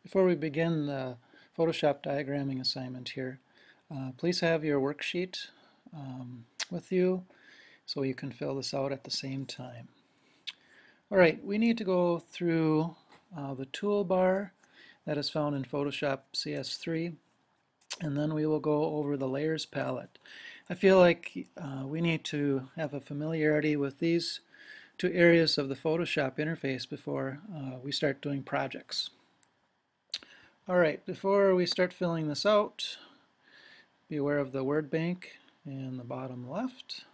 Before we begin the Photoshop diagramming assignment here, please have your worksheet with you so you can fill this out at the same time. All right, we need to go through the toolbar that is found in Photoshop CS3, and then we will go over the layers palette. I feel like we need to have a familiarity with these two areas of the Photoshop interface before we start doing projects. All right, before we start filling this out, be aware of the word bank in the bottom left,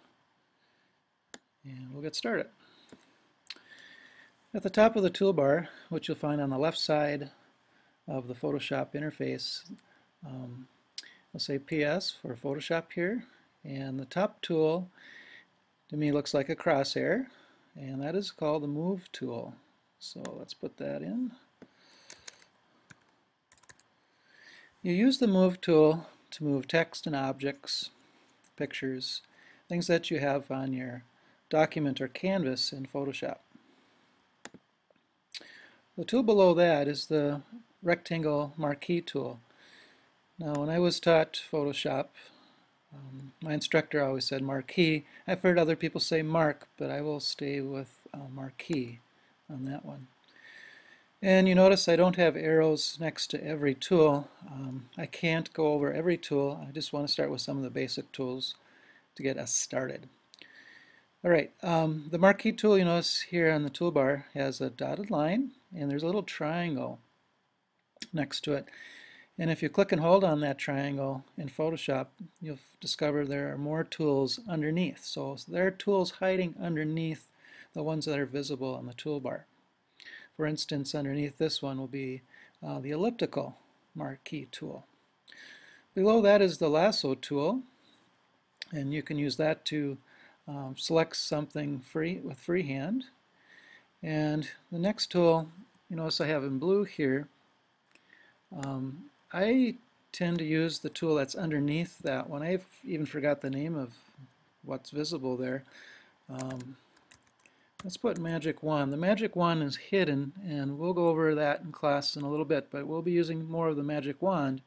and we'll get started. At the top of the toolbar, which you'll find on the left side of the Photoshop interface, we'll say PS for Photoshop here, and the top tool to me looks like a crosshair, and that is called the Move tool. So let's put that in. You use the Move tool to move text and objects, pictures, things that you have on your document or canvas in Photoshop. The tool below that is the rectangle marquee tool. Now, when I was taught Photoshop, my instructor always said marquee. I've heard other people say mark, but I will stay with marquee on that one. And you notice I don't have arrows next to every tool. I can't go over every tool. I just want to start with some of the basic tools to get us started. All right, the marquee tool, you notice here on the toolbar, has a dotted line, and there's a little triangle next to it. And if you click and hold on that triangle in Photoshop, you'll discover there are more tools underneath. So there are tools hiding underneath the ones that are visible on the toolbar. For instance, underneath this one will be the elliptical marquee tool. Below that is the lasso tool, and you can use that to select something with freehand. And the next tool, you notice I have in blue here. I tend to use the tool that's underneath that one. I even forgot the name of what's visible there. Let's put Magic Wand. The Magic Wand is hidden, and we'll go over that in class in a little bit, but we'll be using more of the Magic Wand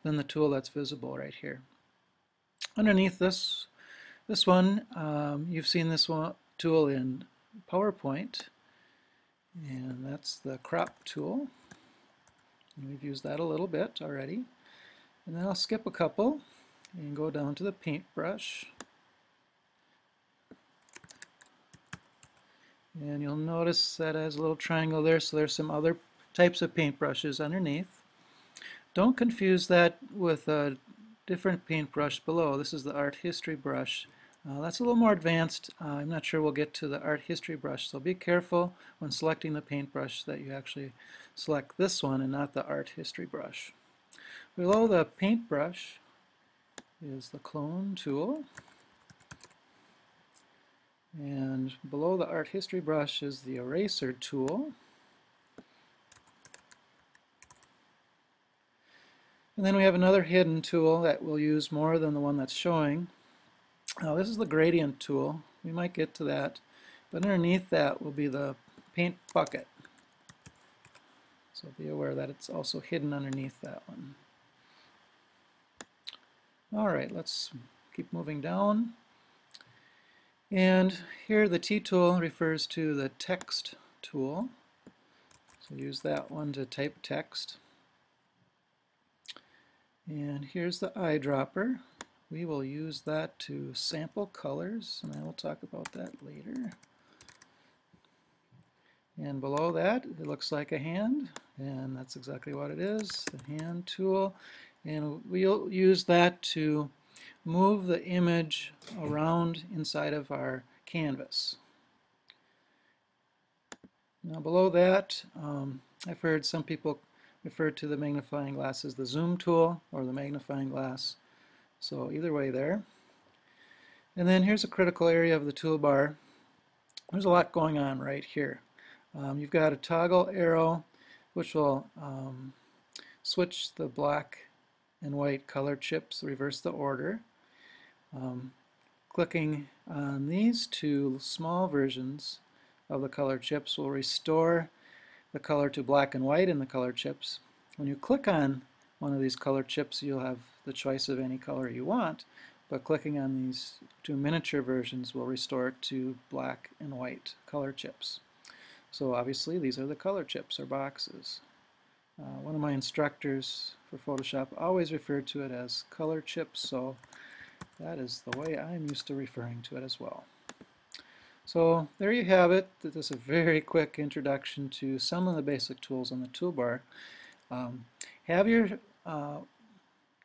than the tool that's visible right here. Underneath this one, you've seen this one tool in PowerPoint, and that's the Crop tool. And we've used that a little bit already. And then I'll skip a couple and go down to the Paintbrush. And you'll notice that it has a little triangle there, so there's some other types of paintbrushes underneath. Don't confuse that with a different paintbrush below. This is the Art History brush. That's a little more advanced. I'm not sure we'll get to the Art History brush, so be careful when selecting the paintbrush that you actually select this one and not the Art History brush. Below the paintbrush is the Clone tool. And below the Art History brush is the Eraser tool. And then we have another hidden tool that we'll use more than the one that's showing. Now this is the Gradient tool. We might get to that. But underneath that will be the Paint Bucket. So be aware that it's also hidden underneath that one. All right, let's keep moving down. And here the T tool refers to the text tool. So use that one to type text. And here's the eyedropper. We will use that to sample colors, and I will talk about that later. And below that, it looks like a hand, and that's exactly what it is, the hand tool. And we'll use that to move the image around inside of our canvas. Now below that, I've heard some people refer to the magnifying glass as the zoom tool or the magnifying glass. So either way there. And then here's a critical area of the toolbar. There's a lot going on right here. You've got a toggle arrow which will switch the black and white color chips, reverse the order. Clicking on these two small versions of the color chips will restore the color to black and white in the color chips. When you click on one of these color chips, you'll have the choice of any color you want, but clicking on these two miniature versions will restore it to black and white color chips. So obviously these are the color chips or boxes. One of my instructors for Photoshop always referred to it as color chips, so that is the way I'm used to referring to it as well. So there you have it. This is a very quick introduction to some of the basic tools on the toolbar. Have your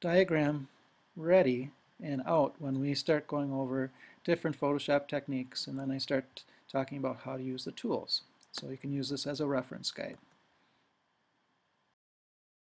diagram ready and out when we start going over different Photoshop techniques, and then I start talking about how to use the tools. So you can use this as a reference guide.